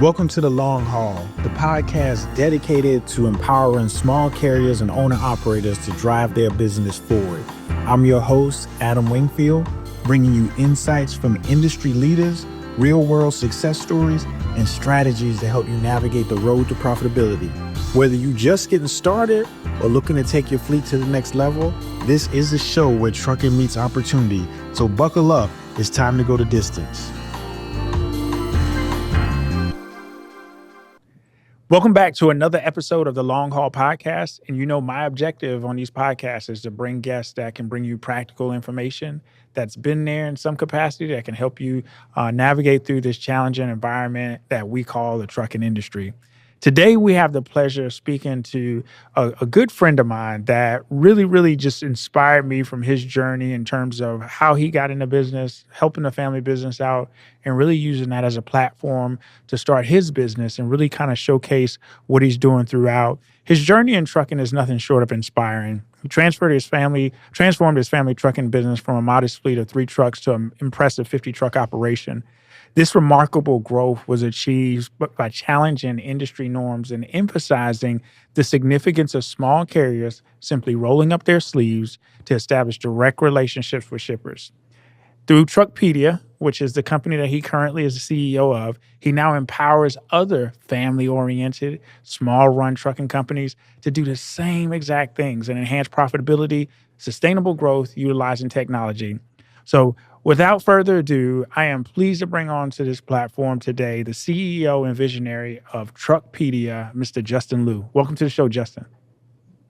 Welcome to The Long Haul, the podcast dedicated to empowering small carriers and owner operators to drive their business forward. I'm your host, Adam Wingfield, bringing you insights from industry leaders, real world success stories, and strategies to help you navigate the road to profitability. Whether you're just getting started or looking to take your fleet to the next level, this is a show where trucking meets opportunity. So buckle up, it's time to go the distance. Welcome back to another episode of the Long Haul Podcast. And you know, my objective on these podcasts is to bring guests that can bring you practical information that's been there in some capacity that can help you navigate through this challenging environment that we call the trucking industry. Today, we have the pleasure of speaking to a good friend of mine that really just inspired me from his journey in terms of how he got into business, helping the family business out, and really using that as a platform to start his business and really kind of showcase what he's doing throughout. His journey in trucking is nothing short of inspiring. He transformed his family trucking business from a modest fleet of 3 trucks to an impressive 50 truck operation. This remarkable growth was achieved by challenging industry norms and emphasizing the significance of small carriers simply rolling up their sleeves to establish direct relationships with shippers. Through Truckpedia, which is the company that he currently is the CEO of, he now empowers other family-oriented, small-run trucking companies to do the same exact things and enhance profitability, sustainable growth, utilizing technology. So without further ado, I am pleased to bring on to this platform today the CEO and visionary of Truckpedia, Mr. Justin Liu. Welcome to the show, Justin.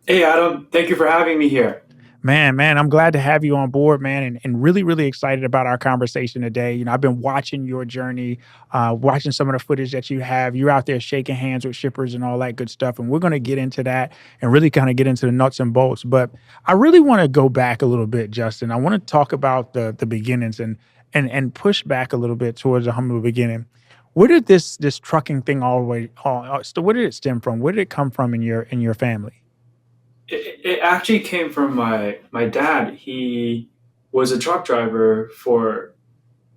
Hey, Adam. Thank you for having me here. Man, I'm glad to have you on board, man, and really excited about our conversation today. You know, I've been watching your journey, watching some of the footage that you have. You're out there shaking hands with shippers and all that good stuff, and we're going to get into that and really kind of get into the nuts and bolts. But I really want to go back a little bit, Justin. I want to talk about the beginnings and push back a little bit towards the humble beginning. Where did this trucking thing so where did it stem from? Where did it come from in your family? It actually came from my dad. He was a truck driver for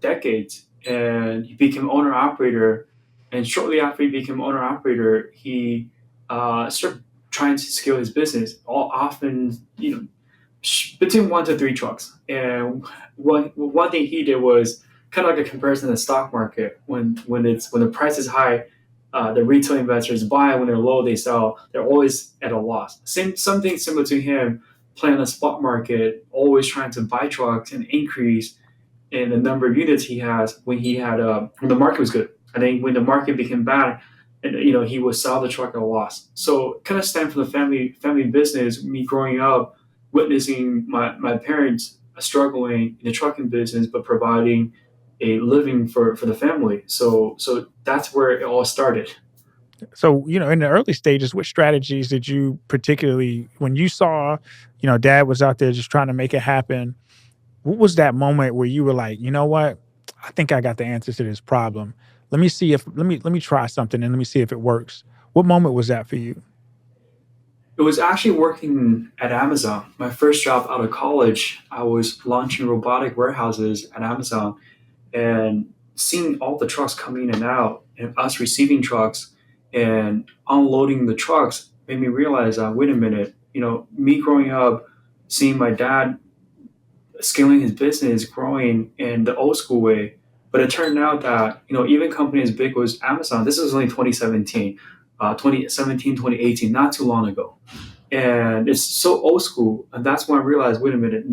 decades, and he became owner operator. And shortly after he became owner operator, he started trying to scale his business. All often, between 1 to 3 trucks. And one thing he did was kind of like a comparison to the stock market. When the price is high, the retail investors buy. When they're low, they sell. They're always at a loss. Something similar to him, playing the spot market, always trying to buy trucks and increase in the number of units he has when the market was good. I think when the market became bad, and he would sell the truck at a loss. So kind of stemmed from the family business. Me growing up, witnessing my parents struggling in the trucking business, but providing a living for the family. So that's where it all started. So, you know, in the early stages, what strategies did you particularly, when you saw, dad was out there just trying to make it happen? What was that moment where you were like, you know what? I think I got the answer to this problem. Let me try something and let me see if it works. What moment was that for you? It was actually working at Amazon. My first job out of college, I was launching robotic warehouses at Amazon, and seeing all the trucks coming in and out and us receiving trucks and unloading the trucks made me realize that, wait a minute, me growing up, seeing my dad scaling his business, growing in the old school way. But it turned out that, even company as big as Amazon, this was only 2017, 2018, not too long ago. And it's so old school. And that's when I realized, wait a minute,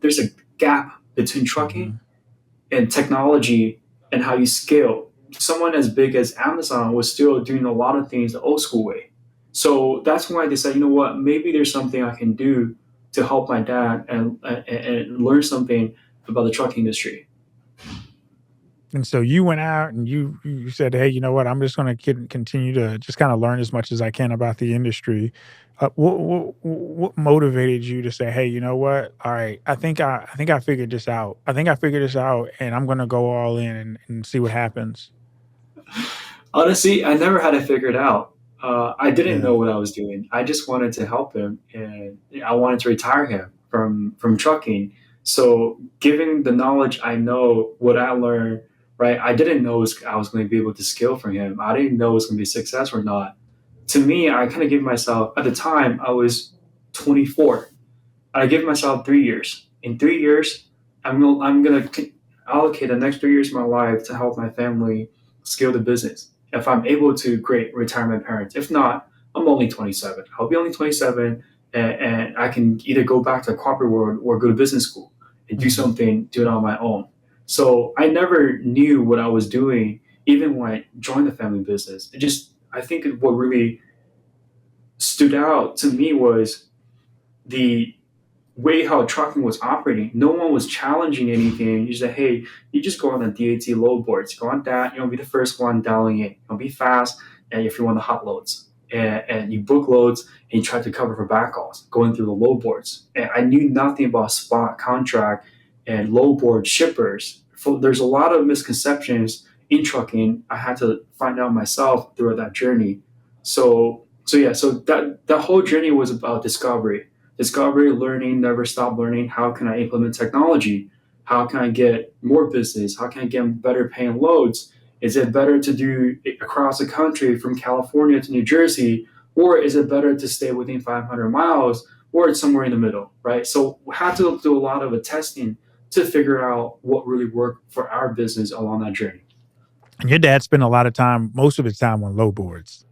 there's a gap between trucking Mhm. and technology and how you scale. Someone as big as Amazon was still doing a lot of things the old school way. So that's when I decided, maybe there's something I can do to help my dad and learn something about the trucking industry. And so you went out and you said, "Hey, you know what? I'm just going to continue to just kind of learn as much as I can about the industry." What motivated you to say, "Hey, you know what? All right, I think I figured this out. I think I figured this out, and I'm going to go all in and see what happens." Honestly, I never had it figured out. I didn't Yeah. know what I was doing. I just wanted to help him, and I wanted to retire him from trucking. So, giving the knowledge I know, what I learned right? I didn't know I was going to be able to scale from him. I didn't know it was going to be a success or not. To me, I kind of gave myself, at the time, I was 24. I give myself 3 years. In 3 years, I'm gonna allocate the next 3 years of my life to help my family scale the business. If I'm able to, great, retire my parents. If not, I'm only 27. I'll be only 27, and I can either go back to the corporate world or go to business school and do Mhm. something, do it on my own. So I never knew what I was doing, even when I joined the family business. I think what really stood out to me was the way how trucking was operating. No one was challenging anything. You said, hey, you just go on the DAT load boards. Go on that. You'll be the first one dialing in. You'll be fast, and if you want the hot loads. And you book loads and you try to cover for backhauls going through the load boards. And I knew nothing about spot contract and load board shippers. There's a lot of misconceptions in trucking. I had to find out myself throughout that journey. So that whole journey was about discovery, learning, never stop learning. How can I implement technology? How can I get more business? How can I get better paying loads? Is it better to do it across the country from California to New Jersey, or is it better to stay within 500 miles, or it's somewhere in the middle, right? So we had to do a lot of testing to figure out what really worked for our business along that journey. And your dad spent a lot of time, most of his time on low boards.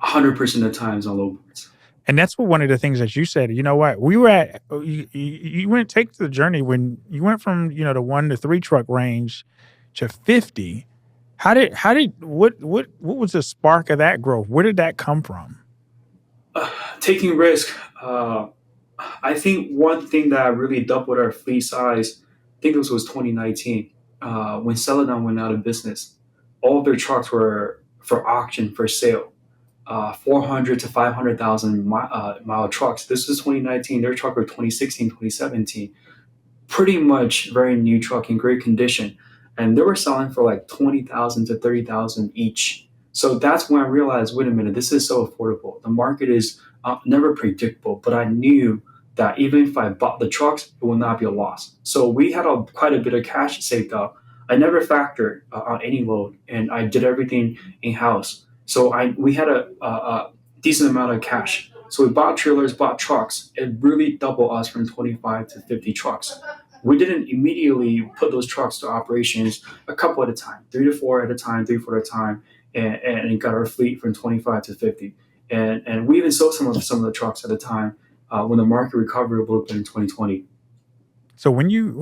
100% of the times on low boards. And that's what one of the things that you said, you know what? We were at you went take the journey when you went from, the 1 to 3 truck range to 50. How did what was the spark of that growth? Where did that come from? Taking risk. I think one thing that really doubled our fleet size, I think this was 2019, when Celadon went out of business. All of their trucks were for auction, for sale. 400 to 500,000 mile trucks. This was 2019. Their truck were 2016, 2017. Pretty much very new truck in great condition, and they were selling for like 20,000 to 30,000 each. So that's when I realized, wait a minute, this is so affordable. The market is never predictable, but I knew that even if I bought the trucks, it would not be a loss. So we had quite a bit of cash saved up. I never factored on any load, and I did everything in house. So we had a decent amount of cash. So we bought trailers, bought trucks. It really doubled us from 25 to 50 trucks. We didn't immediately put those trucks to operations, a couple at a time, 3 to 4 at a time, 3 4 at a time, and got our fleet from 25 to 50. And we even sold some of the trucks at the time, when the market recovered a little bit in 2020. So when you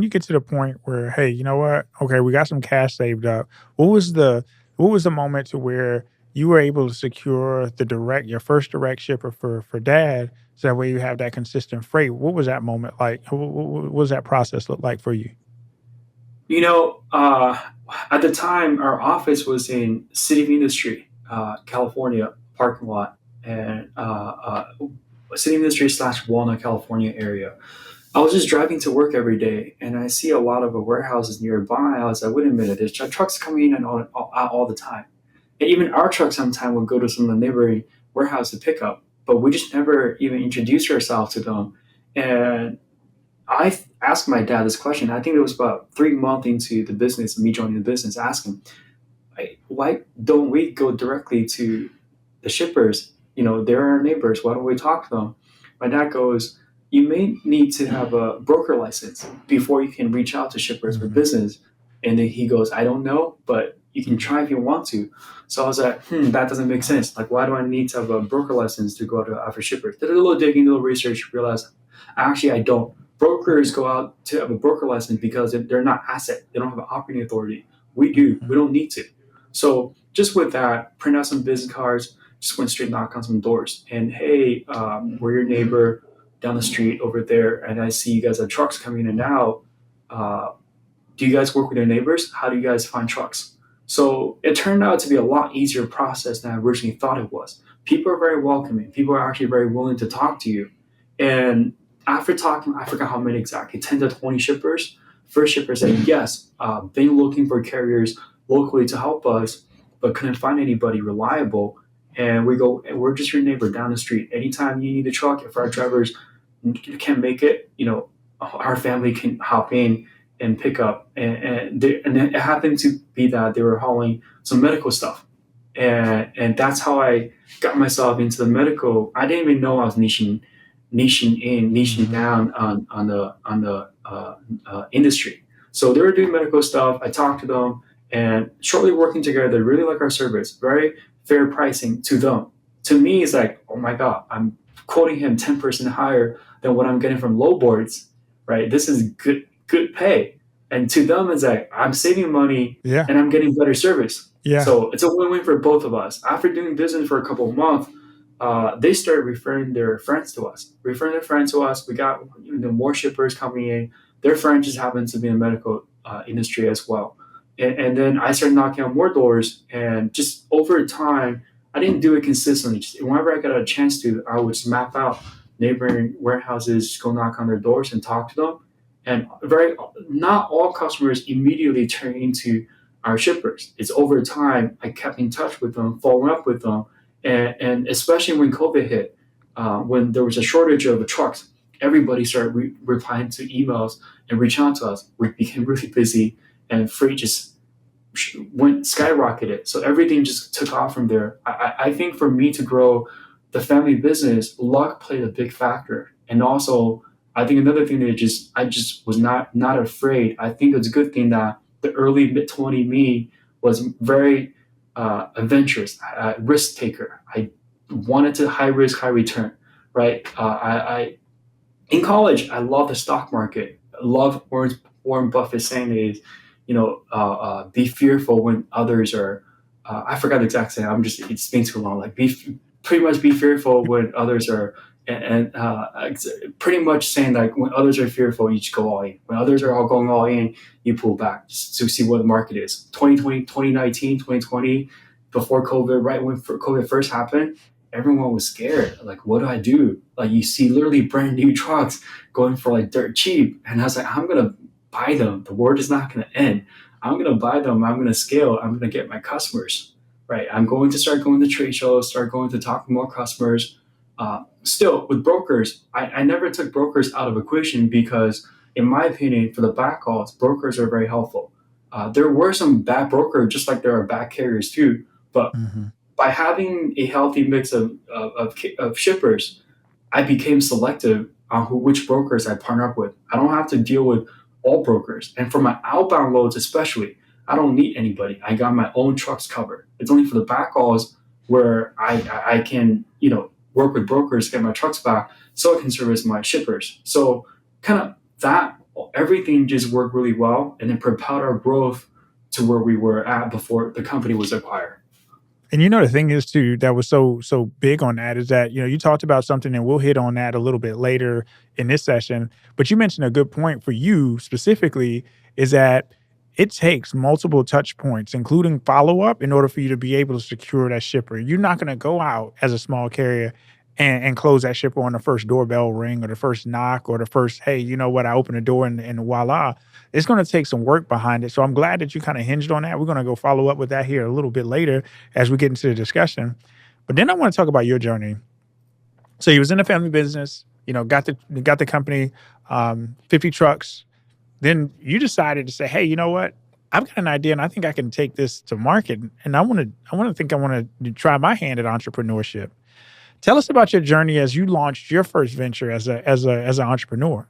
get to the point where, hey, you know what? Okay, we got some cash saved up. What was the moment to where you were able to secure your first direct shipper for dad, so that way you have that consistent freight? What was that moment like? What was that process look like for you? You know, at the time, our office was in City of Industry, California parking lot, and City of Industry slash Walnut, California area. I was just driving to work every day, and I see a lot of warehouses nearby. I was like, wait a minute, there's trucks coming in and all the time. And even our truck sometimes would go to some of the neighboring warehouse to pick up, but we just never even introduced ourselves to them. And I asked my dad this question. I think it was about 3 months into the business, me joining the business, asking, why don't we go directly to the shippers? They're our neighbors. Why don't we talk to them? My dad goes, you may need to have a broker license before you can reach out to shippers for Mhm. business. And then he goes, I don't know, but you can try if you want to. So I was like, that doesn't make sense. Like, why do I need to have a broker license to go to after shippers? Did a little digging, a little research, realized actually I don't. Brokers go out to have a broker license because they're not asset. They don't have an operating authority. We do. We Mhm. don't need to. So just with that, print out some business cards, just went straight knock on some doors. And hey, we're your neighbor down the street over there, and I see you guys have trucks coming in and out. Uh, do you guys work with your neighbors? How do you guys find trucks? So it turned out to be a lot easier process than I originally thought it was. People are very welcoming. People are actually very willing to talk to you. And after talking, I forgot how many exactly, 10 to 20 shippers. First shipper said, yes, been looking for carriers locally to help us, but couldn't find anybody reliable. And we go, and we're just your neighbor down the street. Anytime you need a truck, if our drivers can't make it, our family can hop in and pick up, and it happened to be that they were hauling some medical stuff, and that's how I got myself into the medical. I didn't even know I was niching Mhm. down on the industry. So they were doing medical stuff. I talked to them, and shortly working together, they really like our service. Very fair pricing to them. To me, it's like, oh my god, I'm quoting him 10% higher than what I'm getting from low boards, right? This is good pay. And to them, it's like I'm saving money Yeah. and I'm getting better service. Yeah. So it's a win-win for both of us. After doing business for a couple of months, they started referring their friends to us. Referring their friends to us, we got more shippers coming in. Their friends just happen to be in the medical industry as well. And then I started knocking on more doors, and just over time, I didn't do it consistently. Just whenever I got a chance to, I would just map out neighboring warehouses, go knock on their doors and talk to them. And very not all customers immediately turn into our shippers. It's over time I kept in touch with them, following up with them, and especially when COVID hit, when there was a shortage of trucks, everybody started replying to emails and reaching out to us. We became really busy, and freight just went skyrocketed. So everything just took off from there. I think for me to grow the family business, luck played a big factor, and also I think another thing that I just was not afraid. I think it's a good thing that the early mid 20 me was very adventurous, risk taker. I wanted to high risk, high return, right? I in college, I love the stock market. I love Warren Buffett saying is, be fearful when others are. I forgot the exact saying. It's been too long. Like pretty much be fearful when others are, and pretty much saying like when others are fearful, you just go all in. When others are all going all in, you pull back just to see what the market is. 2020, 2019, 2020, before COVID, right when COVID first happened, everyone was scared. Like, what do I do? Like, you see literally brand new trucks going for like dirt cheap. And I was like, I'm going to buy them. The world is not going to end. I'm going to buy them. I'm going to scale. I'm going to get my customers, right? I'm going to start going to trade shows, start going to talk to more customers. Still, with brokers, I never took brokers out of equation because, in my opinion, for the backhauls, brokers are very helpful. There were some bad brokers, just like there are bad carriers too. But Mhm. by having a healthy mix of shippers, I became selective on which brokers I partner up with. I don't have to deal with all brokers. And for my outbound loads, especially, I don't need anybody. I got my own trucks covered. It's only for the backhauls where I can, work with brokers to get my trucks back so I can service my shippers. So kind of that, everything just worked really well and it propelled our growth to where we were at before the company was acquired. And the thing is too that was so big on that is that, you talked about something and we'll hit on that a little bit later in this session, but you mentioned a good point for you specifically is that it takes multiple touch points, including follow-up, in order for you to be able to secure that shipper. You're not gonna go out as a small carrier and close that shipper on the first doorbell ring or the first knock or the first, "Hey, you know what? I open the door and voila." It's gonna take some work behind it. So I'm glad that you kinda hinged on that. We're gonna go follow up with that here a little bit later as we get into the discussion. But then I wanna talk about your journey. So you was in the family business, got the company, 50 trucks. Then you decided to say, "Hey, you know what? I've got an idea and I think I can take this to market and I wanna try my hand at entrepreneurship." Tell us about your journey as you launched your first venture as an entrepreneur.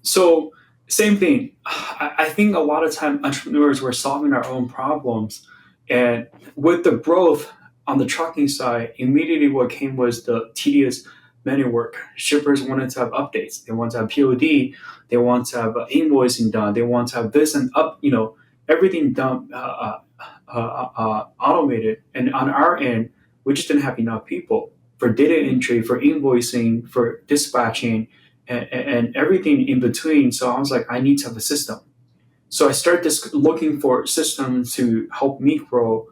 So same thing. I think a lot of time entrepreneurs were solving our own problems, and with the growth on the trucking side, immediately what came was the tedious manual work. Shippers wanted to have updates. They want to have POD. They want to have invoicing done. They want to have this and up. Everything done automated. And on our end, we just didn't have enough people for data entry, for invoicing, for dispatching and everything in between. So I was like, I need to have a system. So I started looking for systems to help me grow.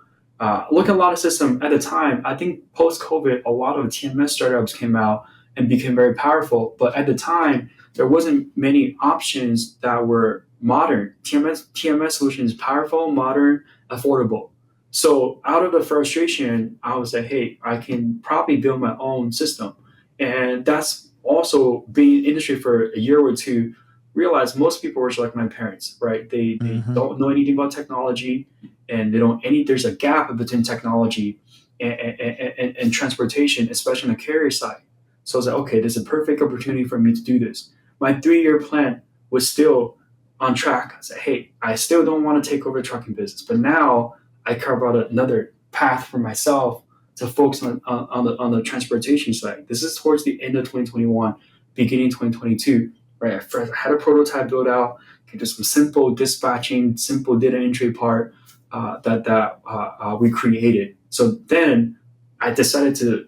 Look at a lot of systems at the time. I think post COVID, a lot of TMS startups came out and became very powerful. But at the time, there wasn't many options that were modern. TMS solutions powerful, modern, affordable. So out of the frustration, I was like, hey, I can probably build my own system. And that's also being in the industry for a year or two. realized most people were just like my parents, right? They Mhm. don't know anything about technology, and they don't any. There's a gap between technology and transportation, especially on the carrier side. So I was like, okay, this is a perfect opportunity for me to do this. My 3 year plan was still on track. I said, hey, I still don't want to take over the trucking business, but now I carve out another path for myself to focus on the transportation side. This is towards the end of 2021, beginning 2022, right? I had a prototype built out, just some simple dispatching, simple data entry part that we created. So then I decided to,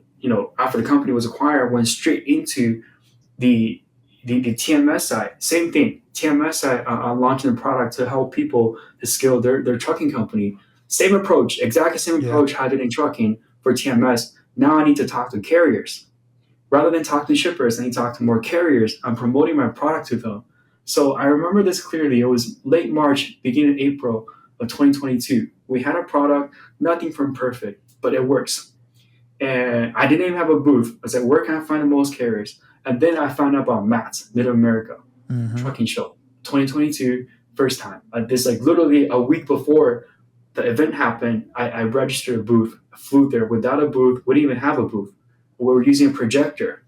after the company was acquired, went straight into the the TMS side. Same thing. TMS side launching a product to help people to scale their trucking company. Same approach, exactly same Yeah. approach I did in trucking for TMS. Now I need to talk to carriers rather than talk to shippers. I need to talk to more carriers. I'm promoting my product to them. So I remember this clearly. It was late March, beginning of April of 2022. We had a product, nothing from perfect, but it works. And I didn't even have a booth. I said, where can I find the most carriers? And then I found out about MATS, Mid America Mhm. Trucking Show, 2022, first time. This like literally a week before the event happened, I registered a booth, flew there without a booth, wouldn't even have a booth. We were using a projector,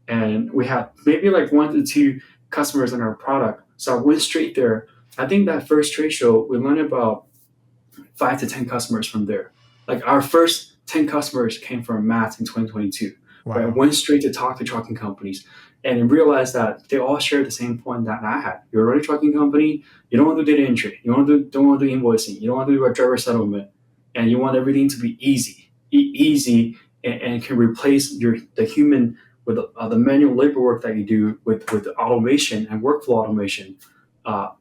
and we had maybe like 1 to 2 customers on our product. So I went straight there. I think that first trade show, we learned about 5 to 10 customers from there. Like our first 10 customers came from Matt in 2022, right? Wow. Went straight to talk to trucking companies and realized that they all share the same point that I had. You're running a trucking company, you don't want to do data entry, don't want to do invoicing, you don't want to do a driver settlement, and you want everything to be easy, easy, and can replace the human with the manual labor work that you do with automation and workflow automation.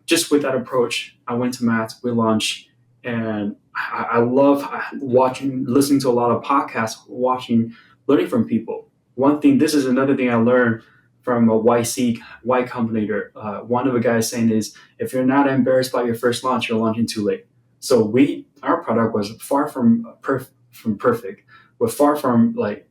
Just with that approach, I went to Matt, we launched, and I love watching, listening to a lot of podcasts, watching, learning from people. One thing, this is another thing I learned from a YC, Y Combinator. One of the guys saying is, if you're not embarrassed by your first launch, you're launching too late. So our product was far from perfect, but far from like,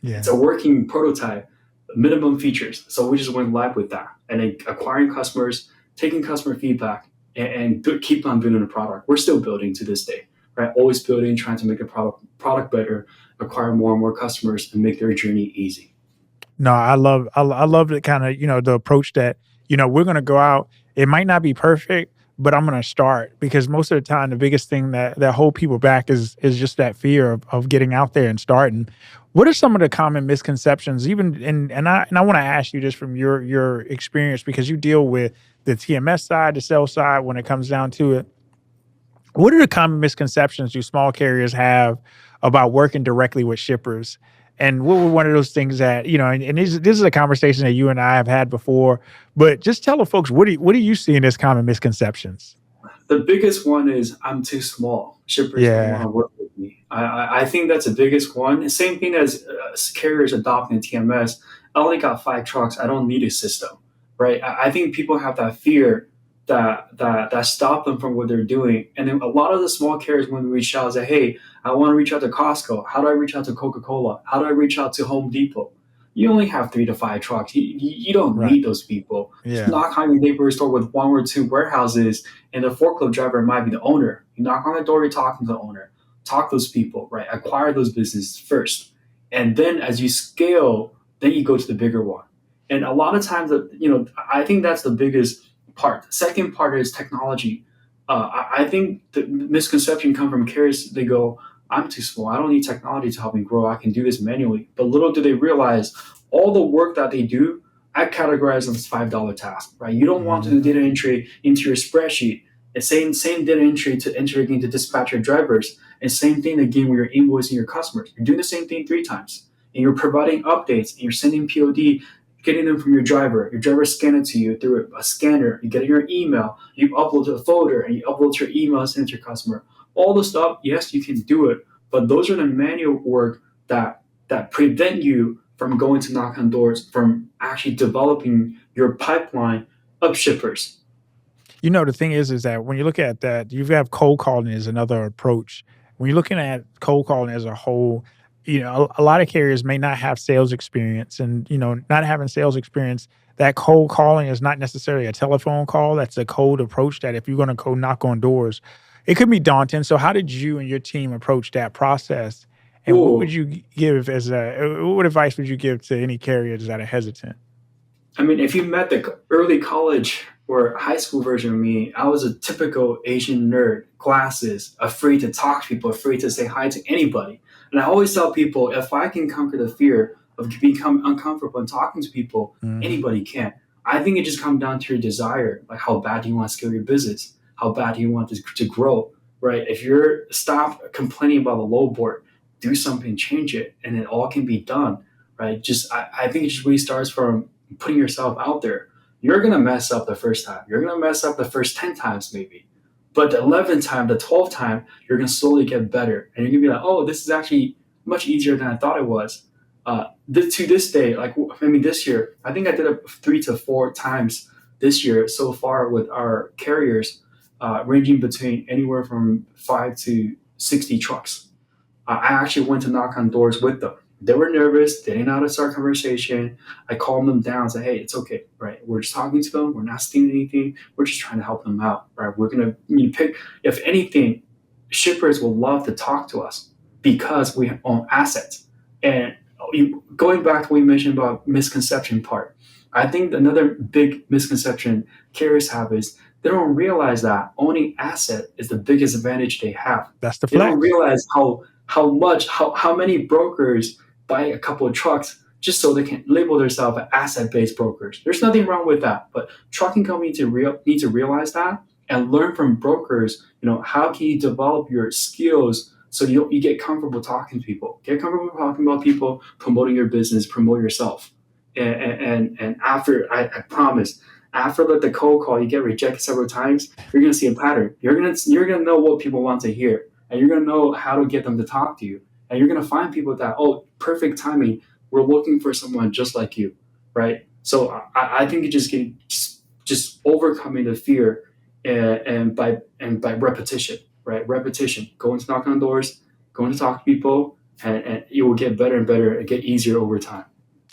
it's Yeah. a working prototype, minimum features. So we just went live with that, and then acquiring customers, taking customer feedback, and keep on building the product. We're still building to this day, right? Always building, trying to make the product better, acquire more and more customers, and make their journey easy. No, I love the kinda, the approach that, we're gonna go out. It might not be perfect, but I'm gonna start because most of the time, the biggest thing that hold people back is just that fear of getting out there and starting. What are some of the common misconceptions even and I wanna ask you just from your experience because you deal with the TMS side, the sales side when it comes down to it. What are the common misconceptions do small carriers have about working directly with shippers? And what were one of those things that, and this is a conversation that you and I have had before, but just tell the folks, what do you see in as common misconceptions? The biggest one is I'm too small. Shippers don't want Yeah. to work with me. I think that's the biggest one. Same thing as carriers adopting TMS. I only got 5 trucks. I don't need a system, right? I think people have that fear that stop them from what they're doing. And then a lot of the small carriers, when we reach out, say, "Hey, I want to reach out to Costco. How do I reach out to Coca Cola? How do I reach out to Home Depot?" You only have 3 to 5 trucks. You don't Right. need those people. Just Yeah. knock on your neighbor's door with 1 or 2 warehouses, and the forklift driver might be the owner. You knock on the door, you're talking to the owner. Talk to those people, right? Acquire those businesses first. And then as you scale, then you go to the bigger one. And a lot of times, I think that's the biggest part. The second part is technology. I think the misconception come from carriers. They go, I'm too small. I don't need technology to help me grow. I can do this manually. But little do they realize all the work that they do, I categorize them as $5 tasks, right? You don't want to do Mhm. data entry into your spreadsheet. The same data entry to enter again to dispatch your drivers, and same thing again when you're invoicing your customers. You're doing the same thing 3 times, and you're providing updates, and you're sending POD, getting them from your driver. Your driver scan it to you through a scanner. You get your email. You upload to a folder, and you upload your email and send it to your customer. All the stuff, yes, you can do it, but those are the manual work that prevent you from going to knock on doors, from actually developing your pipeline of shippers. The thing is that when you look at that, you have cold calling is another approach. When you're looking at cold calling as a whole, a lot of carriers may not have sales experience, and not having sales experience, that cold calling is not necessarily a telephone call. That's a cold approach that if you're going to go knock on doors, it could be daunting. So how did you and your team approach that process? And what would Ooh, you give as what advice would you give to any carriers that are hesitant? I mean, if you met the early college or high school version of me, I was a typical Asian nerd, glasses, afraid to talk to people, afraid to say hi to anybody. And I always tell people, if I can conquer the fear of becoming uncomfortable and talking to people, Mhm. anybody can. I think it just comes down to your desire, like how bad do you want to scale your business, how bad do you want to grow, right? If you're stop complaining about the low board, do something, change it, and it all can be done, right? I think it just really starts from putting yourself out there. You're gonna mess up the first time. You're gonna mess up the first 10 times maybe. But the 11th time, the 12th time, you're gonna slowly get better. And you're gonna be like, oh, this is actually much easier than I thought it was. To this day, like I mean this year, I think I did it 3 to 4 times this year so far with our carriers, ranging between anywhere from 5 to 60 trucks. I actually went to knock on doors with them. They were nervous. They didn't know how to start a conversation. I calmed them down. Said, "Hey, it's okay, right? We're just talking to them. We're not stealing anything. We're just trying to help them out, right? We're gonna pick. If anything, shippers will love to talk to us because we own assets. And going back to what we mentioned about misconception part, I think another big misconception carriers have is they don't realize that owning asset is the biggest advantage they have. That's the They don't flex. realize how many brokers buy a couple of trucks just so they can label themselves as asset-based brokers. There's nothing wrong with that, but trucking companies need to realize that and learn from brokers. How can you develop your skills so you get comfortable talking to people, get comfortable talking about people, promoting your business, promote yourself. And after, I promise, after the cold call, you get rejected several times, you're gonna see a pattern. You're gonna know what people want to hear, and you're gonna know how to get them to talk to you. And you're gonna find people that, oh, perfect timing. We're looking for someone just like you, right? So I think it just overcoming the fear, and by repetition, right? Repetition, going to knock on doors, going to talk to people, and it will get better and better and get easier over time.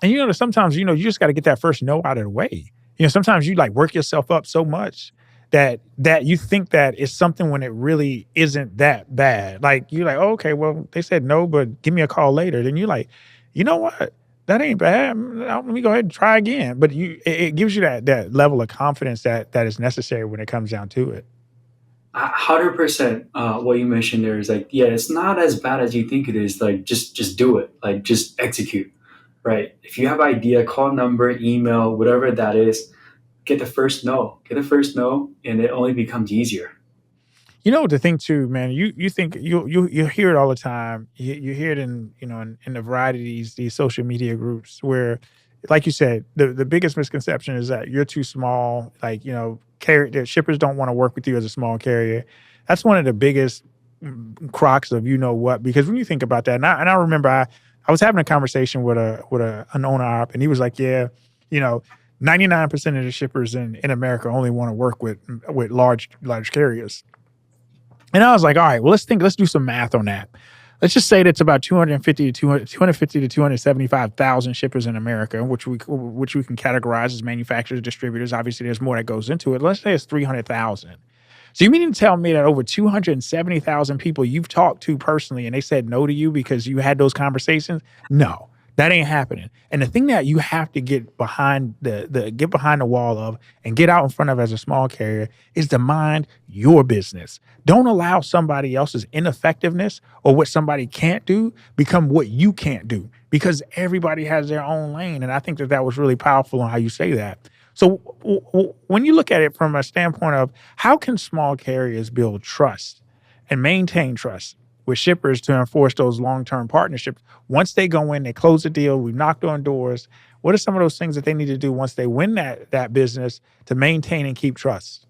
And sometimes, you just gotta get that first no out of the way. Sometimes you like work yourself up so much that you think that it's something when it really isn't that bad. Like you're like, oh, okay, well, they said no, but give me a call later. Then you're like, you know what? That ain't bad. Let me go ahead and try again. But it gives you that level of confidence that is necessary when it comes down to it. 100%. What you mentioned there is like, yeah, it's not as bad as you think it is. Like, just do it. Like, just execute, right? If you have idea, call number, email, whatever that is, get the first no, and it only becomes easier. The thing too, man, you think you hear it all the time. You hear it in a variety of these social media groups where, like you said, the biggest misconception is that you're too small. Like the shippers don't want to work with you as a small carrier. That's one of the biggest crocs of what, because when you think about that, and I remember I was having a conversation with an owner op, and he was like, yeah, you know. 99% of the shippers in America only want to work with large carriers. And I was like, all right, well, let's do some math on that. Let's just say that's about 250 to 275,000 shippers in America, which we can categorize as manufacturers, distributors. Obviously, there's more that goes into it. Let's say it's 300,000. So you mean to tell me that over 270,000 people you've talked to personally and they said no to you because you had those conversations? No, that ain't happening. And the thing that you have to get behind get behind the wall of and get out in front of as a small carrier is to mind your business. Don't allow somebody else's ineffectiveness or what somebody can't do become what you can't do, because everybody has their own lane. And I think that was really powerful on how you say that. So when you look at it from a standpoint of how can small carriers build trust and maintain trust with shippers to enforce those long-term partnerships? Once they go in, they close the deal, we've knocked on doors. What are some of those things that they need to do once they win that business to maintain and keep trust?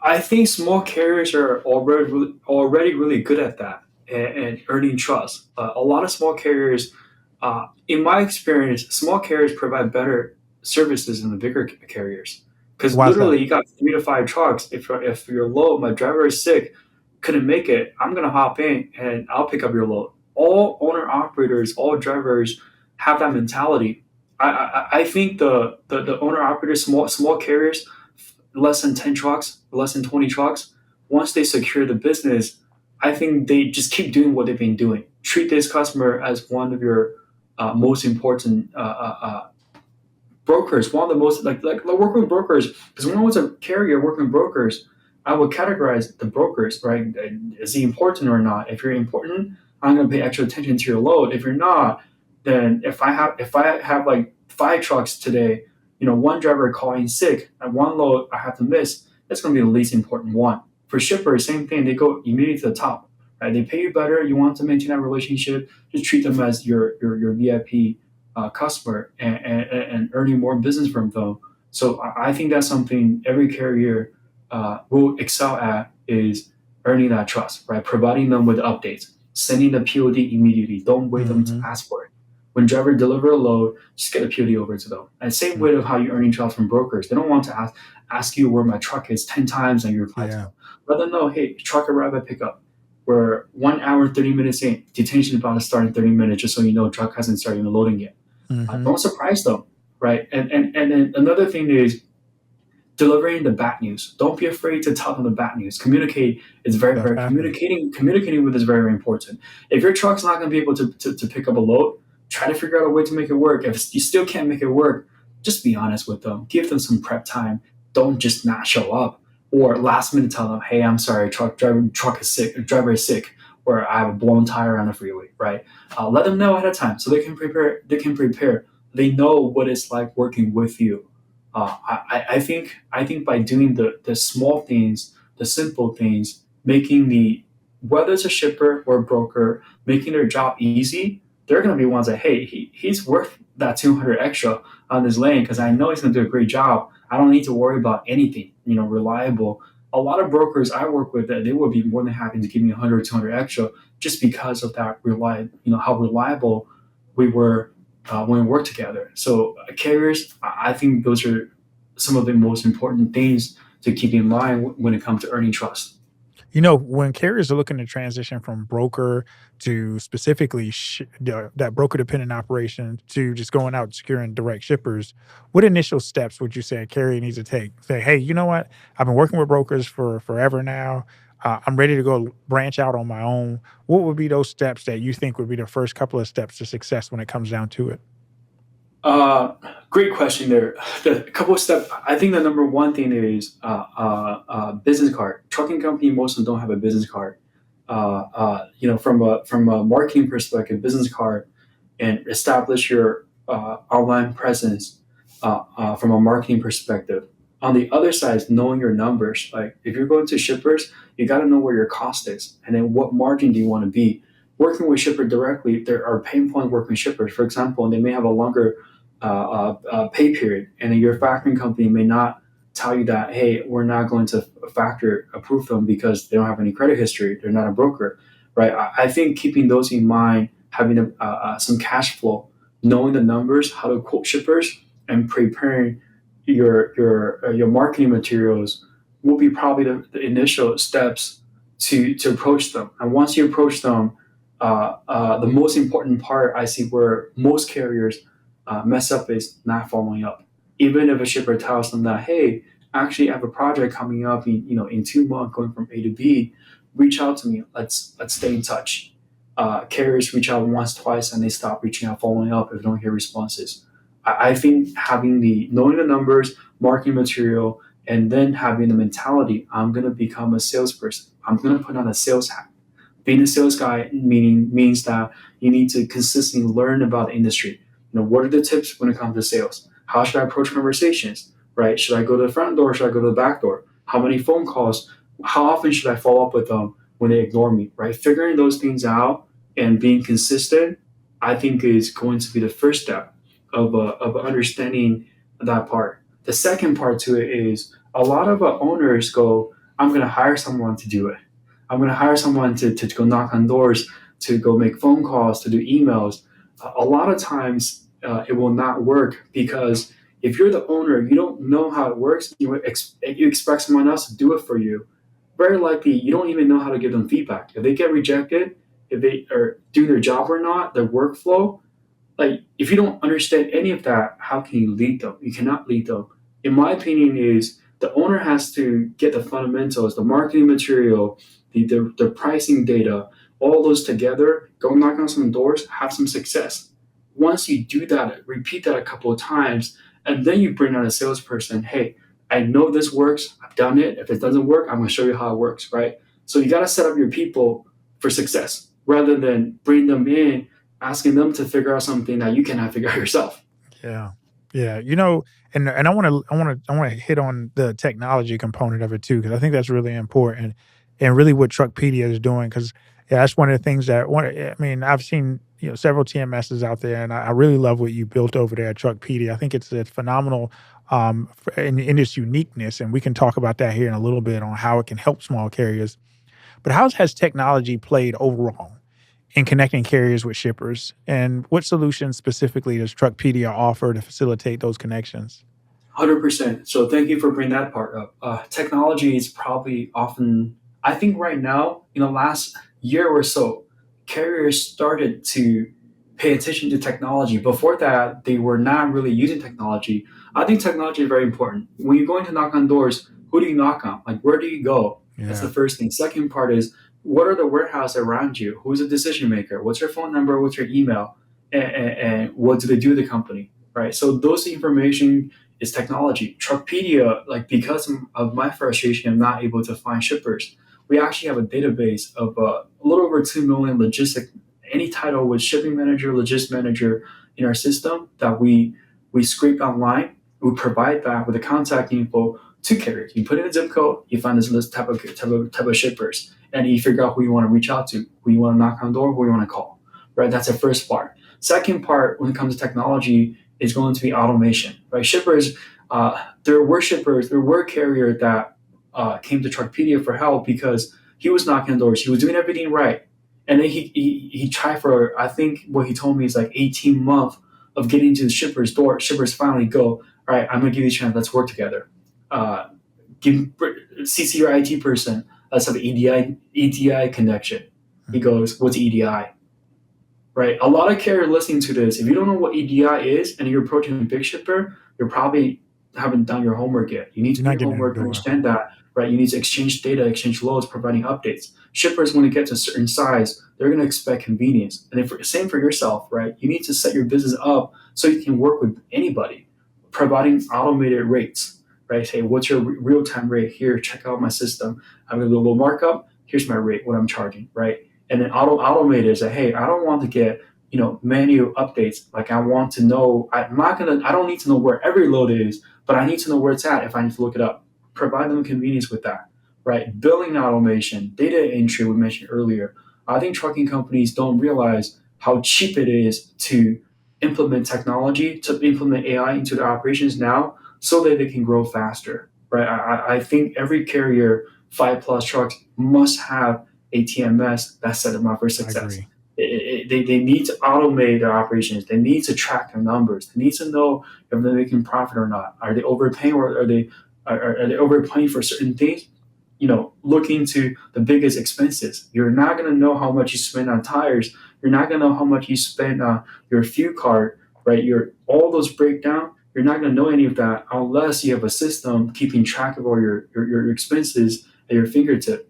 I think small carriers are already really good at that, and earning trust. A lot of small carriers, in my experience, small carriers provide better services than the bigger carriers. Because Why's that? literally, you got 3 to 5 trucks. If you're low, my driver is sick, couldn't make it. I'm gonna hop in and I'll pick up your load. all owner operators, all drivers have that mentality. I think the owner operators, small carriers, less than 10 trucks, less than 20 trucks, once they secure the business, I think they just keep doing what they've been doing. Treat this customer as one of your most important brokers, one of the most like working with brokers. Because when I was a carrier working with brokers, I would categorize the brokers, right? Is he important or not? If you're important, I'm going to pay extra attention to your load. If you're not, then if I have like 5 trucks today, one driver calling sick and one load I have to miss, that's going to be the least important one. For shippers, same thing. They go immediately to the top, right? They pay you better. You want to maintain that relationship. Just treat them as your VIP customer, and earning more business from them. So I think that's something every carrier will excel at, is earning that trust, right? Providing them with updates, sending the POD immediately. Don't wait them to Mm-hmm. ask for it. When driver deliver a load, just get a POD over to them. And same way of how you're earning trust from brokers. They don't want to ask you where my truck is 10 times and you reply to Yeah. them. Let them know, hey, truck arrived at pickup. We're 1 hour, 30 minutes in. Detention about to start in 30 minutes, just so you know, truck hasn't started loading yet. Mm-hmm. Don't surprise them, right? And then another thing is delivering the bad news. Don't be afraid to tell them the bad news. Communicate is very, Stuff very happens. communicating with is very, very important. If your truck's not going to be able to pick up a load, try to figure out a way to make it work. If you still can't make it work, just be honest with them. Give them some prep time. Don't just not show up or last minute tell them, hey, I'm sorry, truck is sick, driver is sick, or I have a blown tire on the freeway, right? Let them know ahead of time so they can prepare. They can prepare. They know what it's like working with you. I think by doing the small things, the simple things, making the whether it's a shipper or a broker, making their job easy, they're going to be ones that, hey, he's worth that 200 extra on this lane because I know he's going to do a great job. I don't need to worry about anything, reliable. A lot of brokers I work with, they would be more than happy to give me 100, 200 extra just because of that how reliable we were when we worked together. So carriers, I think those are some of the most important things to keep in mind when it comes to earning trust. When carriers are looking to transition from broker to specifically that broker dependent operation to just going out and securing direct shippers, what initial steps would you say a carrier needs to take? Say, hey, you know what? I've been working with brokers for forever now. I'm ready to go branch out on my own. What would be those steps that you think would be the first couple of steps to success when it comes down to it? Uh, Great question there. The couple of steps. I think the number one thing is business card. Trucking company, most of them don't have a business card. From a marketing perspective, business card and establish your online presence from a marketing perspective. On the other side is knowing your numbers. Like if you're going to shippers, you got to know where your cost is, and then what margin do you want to be. Working with shipper directly, there are pain points working with shippers. For example, they may have a longer pay period, and your factoring company may not tell you that, hey, we're not going to factor approve them because they don't have any credit history. They're not a broker, right? I think keeping those in mind, having some cash flow, knowing the numbers, how to quote shippers, and preparing your marketing materials will be probably the initial steps to approach them. And once you approach them, the most important part I see where most carriers mess up is not following up. Even if a shipper tells them that, hey, actually I have a project coming up in 2 months going from A to B, reach out to me. Let's stay in touch. Carriers reach out once, twice, and they stop reaching out, following up if they don't hear responses. I think having the knowing the numbers, marketing material, and then having the mentality, I'm gonna become a salesperson. I'm gonna put on a sales hat. Being a sales guy means that you need to consistently learn about the industry. What are the tips when it comes to sales? How should I approach conversations? Right? Should I go to the front door? Should I go to the back door? How many phone calls? How often should I follow up with them when they ignore me? Right? Figuring those things out and being consistent, I think, is going to be the first step of understanding that part. The second part to it is a lot of owners go, I'm going to hire someone to do it. I'm going to hire someone to go knock on doors, to go make phone calls, to do emails. A lot of times it will not work because if you're the owner, you don't know how it works, you expect someone else to do it for you. Very likely, you don't even know how to give them feedback. If they get rejected, if they are doing their job or not, their workflow. Like, if you don't understand any of that, how can you lead them? You cannot lead them. In my opinion, is the owner has to get the fundamentals, the marketing material, the pricing data, all those together, go knock on some doors, have some success. Once you do that, repeat that a couple of times, and then you bring on a salesperson. Hey, I know this works. I've done it. If it doesn't work, I'm going to show you how it works, right? So you got to set up your people for success rather than bring them in asking them to figure out something that you cannot figure out yourself. Yeah. Yeah, and I wanna hit on the technology component of it too, because I think that's really important and really what Truckpedia is doing. Because yeah, that's one of the things that I mean, I've seen, several TMSs out there, and I really love what you built over there at Truckpedia. I think it's phenomenal, in its uniqueness, and we can talk about that here in a little bit on how it can help small carriers. But how has technology played overall in connecting carriers with shippers? And what solutions specifically does Truckpedia offer to facilitate those connections? 100%. So thank you for bringing that part up. Technology is probably often, I think right now, in the last year or so, carriers started to pay attention to technology. Before that, they were not really using technology. I think technology is very important. When you're going to knock on doors, who do you knock on? Like, where do you go? That's the Yeah, first thing. Second part is, what are the warehouse around you? Who's the decision maker? What's your phone number? What's your email? And what do they do at the company? Right. So those information is technology. Truckpedia, like, because of my frustration of not able to find shippers, we actually have a database of a little over 2 million logistic, any title with shipping manager, logistics manager in our system that we scrape online. We provide that with the contact info to carriers. You put in a zip code, you find this list type of shippers, and you figure out who you want to reach out to, who you want to knock on the door, who you want to call. Right, that's the first part. Second part, when it comes to technology, is going to be automation. Right, shippers. There were carrier that came to Truckpedia for help because he was knocking on doors, he was doing everything right, and then he tried for, I think what he told me is like 18 months of getting to the shipper's door. Shippers finally go, all right, I'm gonna give you a chance. Let's work together. Uh, give CC your IT person. Let's have an EDI connection. He mhm, goes, what's EDI? Right? A lot of carriers listening to this, if you don't know what EDI is and you're approaching a big shipper, you're probably haven't done your homework yet. You need to you're do not your getting in the homework to door. understand that, right? You need to exchange data, exchange loads, providing updates. Shippers, when it gets to a certain size, they're going to expect convenience. And if, same for yourself, right? You need to set your business up so you can work with anybody, providing automated rates, right? Say, what's your real time rate? Here, check out my system. I'm going to do a little markup. Here's my rate, what I'm charging, right? And then automated say, hey, I don't want to get manual updates. Like, I want to know. I don't need to know where every load is, but I need to know where it's at if I need to look it up. Provide them convenience with that, right? Billing automation, data entry we mentioned earlier. I think trucking companies don't realize how cheap it is to implement technology, to implement AI into their operations now, so that they can grow faster, right? I think every carrier, 5+ trucks, must have a TMS that set them up for I success. agree. They need to automate their operations. They need to track their numbers. They need to know if they're making profit or not. Are they overpaying, or are they overpaying for certain things? Look into the biggest expenses. You're not going to know how much you spend on tires. You're not going to know how much you spend on your fuel card, right? All those breakdown. You're not going to know any of that unless you have a system keeping track of all your expenses at your fingertip.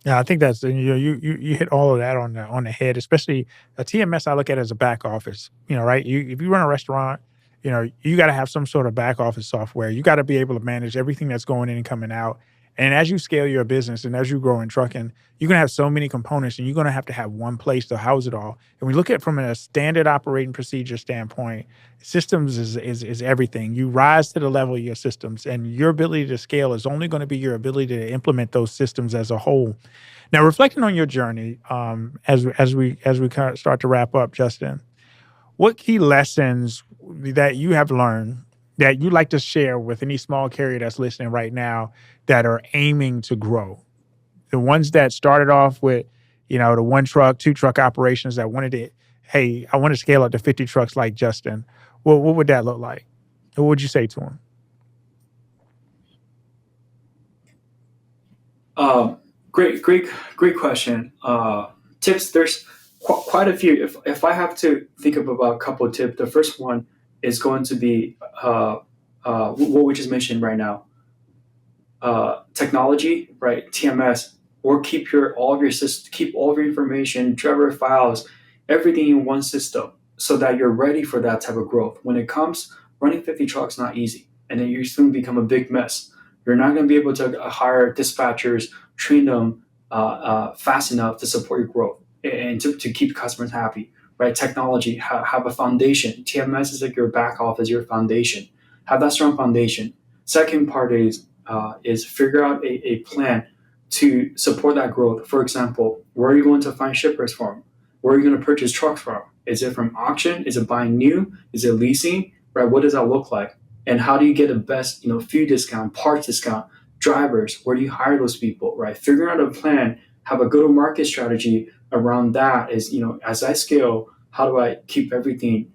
Yeah, I think that's you hit all of that on the head, especially a TMS. I look at it as a back office, right? If you run a restaurant, you got to have some sort of back office software. You got to be able to manage everything that's going in and coming out. And as you scale your business and as you grow in trucking, you're gonna have so many components, and you're gonna have to have one place to house it all. And we look at it from a standard operating procedure standpoint. Systems is everything. You rise to the level of your systems, and your ability to scale is only going to be your ability to implement those systems as a whole. Now, reflecting on your journey, as we kind of start to wrap up, Justin, what key lessons that you have learned that you'd like to share with any small carrier that's listening right now that are aiming to grow? The ones that started off with, the one truck, two truck operations that wanted to, hey, I want to scale up to 50 trucks like Justin. What would that look like? What would you say to them? Great, great, great question. Tips, there's quite a few. If I have to think of about a couple of tips, the first one is going to be what we just mentioned right now, technology, right? TMS, or keep your all of your keep all of your information, driver files, everything in one system, so that you're ready for that type of growth. When it comes, running 50 trucks not easy, and then you soon become a big mess. You're not going to be able to hire dispatchers, train them fast enough to support your growth and to keep customers happy. Right? Technology, have a foundation. TMS is like your back office, your foundation. Have that strong foundation. Second part is figure out a plan to support that growth. For example, where are you going to find shippers from? Where are you going to purchase trucks from? Is it from auction? Is it buying new? Is it leasing? Right? What does that look like? And how do you get the best, fuel discount, parts discount, drivers? Where do you hire those people? Right? Figure out a plan, have a go-to-market strategy around that. Is as I scale, how do I keep everything,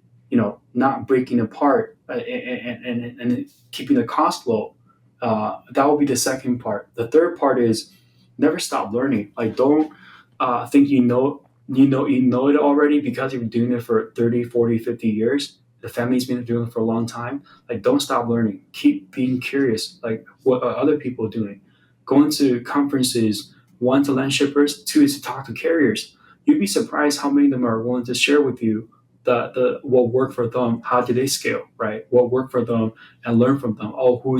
not breaking apart and keeping the cost low? That will be the second part. The third part is never stop learning. Like, don't think you know it already because you've been doing it for 30, 40, 50 years. The family's been doing it for a long time. Like, don't stop learning. Keep being curious. Like, what are other people doing? Going to conferences, one, to land shippers, two, is to talk to carriers. You'd be surprised how many of them are willing to share with you the what worked for them. How did they scale, right? What worked for them, and learn from them. Oh, who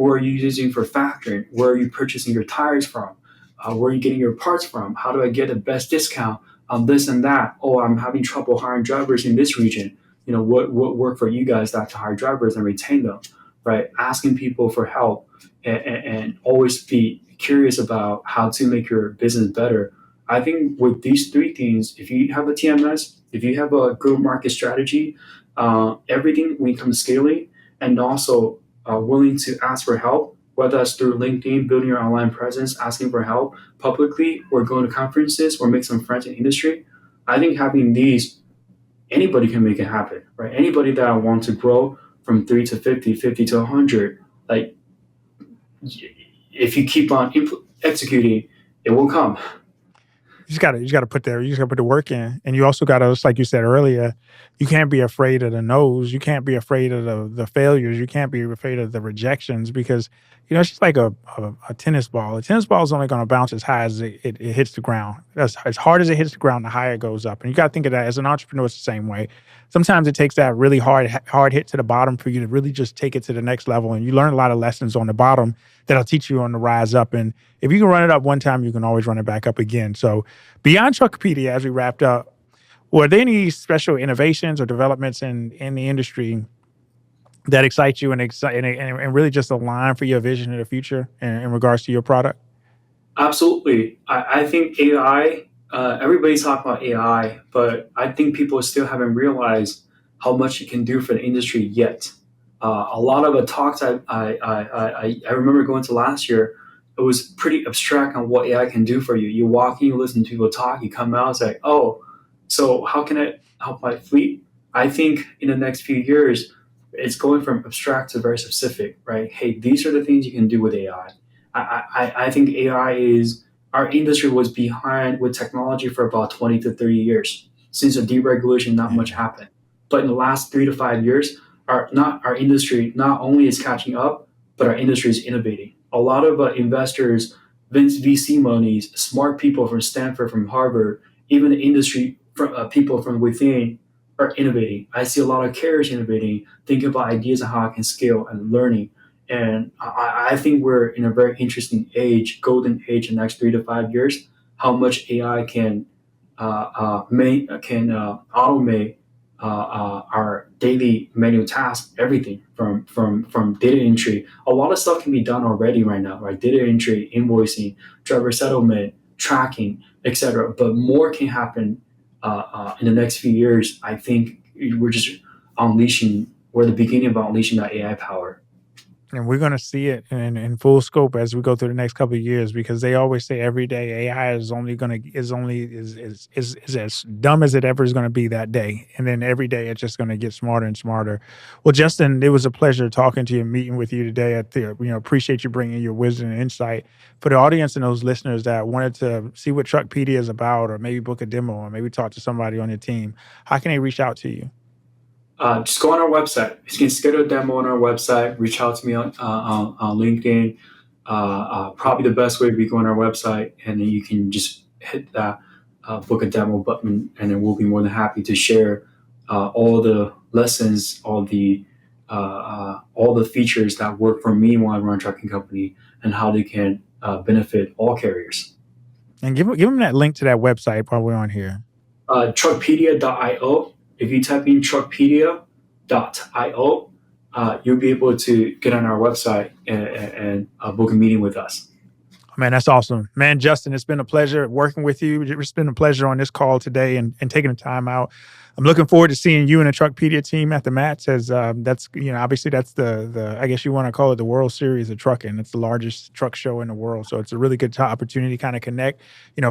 are you using for factoring? Where are you purchasing your tires from? Where are you getting your parts from? How do I get the best discount on this and that? Oh, I'm having trouble hiring drivers in this region. What worked for you guys to hire drivers and retain them, right? Asking people for help, and always be curious about how to make your business better. I think with these three things, if you have a TMS, if you have a good market strategy, everything when it comes to scaling, and also willing to ask for help, whether that's through LinkedIn, building your online presence, asking for help publicly, or going to conferences, or make some friends in industry. I think having these, anybody can make it happen, right? Anybody that wants to grow from 3 to 50, 50 to 100, like, if you keep on executing, it will come. You just gotta put the work in. And you also gotta, just like you said earlier, you can't be afraid of the no's. You can't be afraid of the failures. You can't be afraid of the rejections because, it's just like a tennis ball. A tennis ball is only gonna bounce as high as it hits the ground. As hard as it hits the ground, the higher it goes up. And you gotta think of that as an entrepreneur, it's the same way. Sometimes it takes that really hard hit to the bottom for you to really just take it to the next level. And you learn a lot of lessons on the bottom that'll teach you on the rise up. And if you can run it up one time, you can always run it back up again. So beyond Truckpedia, as we wrapped up, were there any special innovations or developments in the industry that excite you and really just align for your vision in the future in regards to your product? Absolutely. I think AI, everybody's talking about AI, but I think people still haven't realized how much it can do for the industry yet. A lot of the talks I remember going to last year, it was pretty abstract on what AI can do for you. You walk in, you listen to people talk, you come out, it's like, oh, so how can it help my fleet? I think in the next few years, it's going from abstract to very specific, right? Hey, these are the things you can do with AI. I think AI is, our industry was behind with technology for about 20 to 30 years. Since the deregulation, not much Yeah. happened. But in the last 3 to 5 years, our industry not only is catching up, but our industry is innovating. A lot of investors, VC monies, smart people from Stanford, from Harvard, even the industry people from within are innovating. I see a lot of carriers innovating, thinking about ideas on how I can scale and learning. And I think we're in a very interesting age, golden age, in the next 3 to 5 years. How much AI can automate our daily manual tasks, everything from data entry. A lot of stuff can be done already right now, right? Data entry, invoicing, driver settlement, tracking, etc. But more can happen in the next few years. I think we're just unleashing. We're at the beginning of unleashing that AI power. And we're going to see it in full scope as we go through the next couple of years, because they always say every day AI is only going to is as dumb as it ever is going to be that day, and then every day it's just going to get smarter and smarter. Well, Justin, it was a pleasure talking to you and meeting with you today. Appreciate you bringing your wisdom and insight for the audience and those listeners that wanted to see what Truckpedia is about, or maybe book a demo, or maybe talk to somebody on your team. How can they reach out to you? Just go on our website. You can schedule a demo on our website. Reach out to me on LinkedIn. Probably the best way would be go on our website, and then you can just hit that book a demo button, and then we'll be more than happy to share all the lessons, all the features that work for me when I run a trucking company, and how they can benefit all carriers. And give them that link to that website while we're on here. Truckpedia.io. If you type in truckpedia.io, you'll be able to get on our website and book a meeting with us. Man, that's awesome. Man, Justin, it's been a pleasure working with you. It's been a pleasure on this call today and taking the time out. I'm looking forward to seeing you and the Truckpedia team at the mats, as that's, obviously that's the I guess you want to call it the World Series of trucking. It's the largest truck show in the world. So it's a really good opportunity to kind of connect,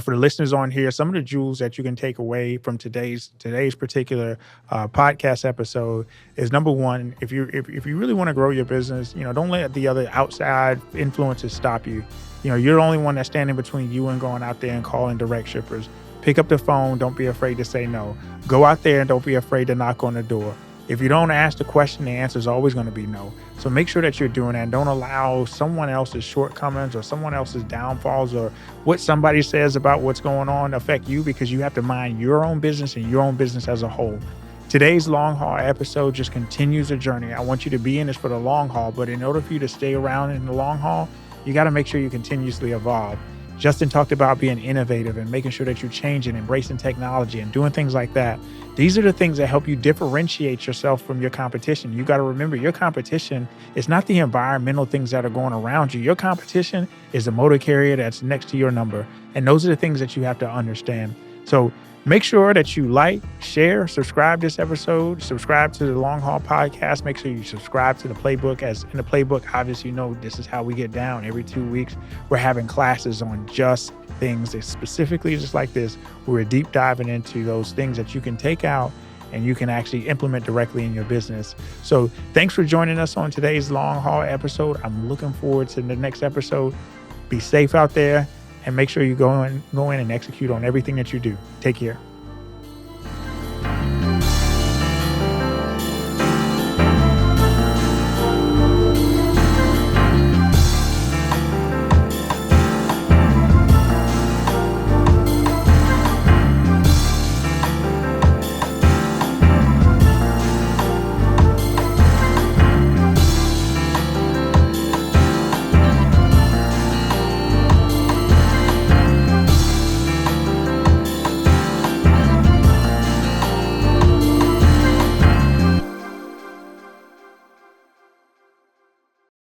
for the listeners on here, some of the jewels that you can take away from today's particular podcast episode is, number one, if you really want to grow your business, don't let the other outside influences stop you. You're the only one that's standing between you and going out there and calling direct shippers. Pick up the phone. Don't be afraid to say no. Go out there and don't be afraid to knock on the door. If you don't ask the question, the answer is always going to be no. So make sure that you're doing that. And don't allow someone else's shortcomings or someone else's downfalls or what somebody says about what's going on affect you, because you have to mind your own business and your own business as a whole. Today's long haul episode just continues a journey. I want you to be in this for the long haul, but in order for you to stay around in the long haul, you got to make sure you continuously evolve. Justin talked about being innovative and making sure that you change and embracing technology and doing things like that. These are the things that help you differentiate yourself from your competition. You got to remember, your competition is not the environmental things that are going around you. Your competition is the motor carrier that's next to your number. And those are the things that you have to understand. So make sure that you like, share, subscribe this episode, subscribe to the Long Haul Podcast. Make sure you subscribe to the playbook. As in the playbook, obviously, this is how we get down. Every 2 weeks, we're having classes on just things that specifically just like this. We're deep diving into those things that you can take out and you can actually implement directly in your business. So thanks for joining us on today's Long Haul episode. I'm looking forward to the next episode. Be safe out there. And make sure you go in and execute on everything that you do. Take care.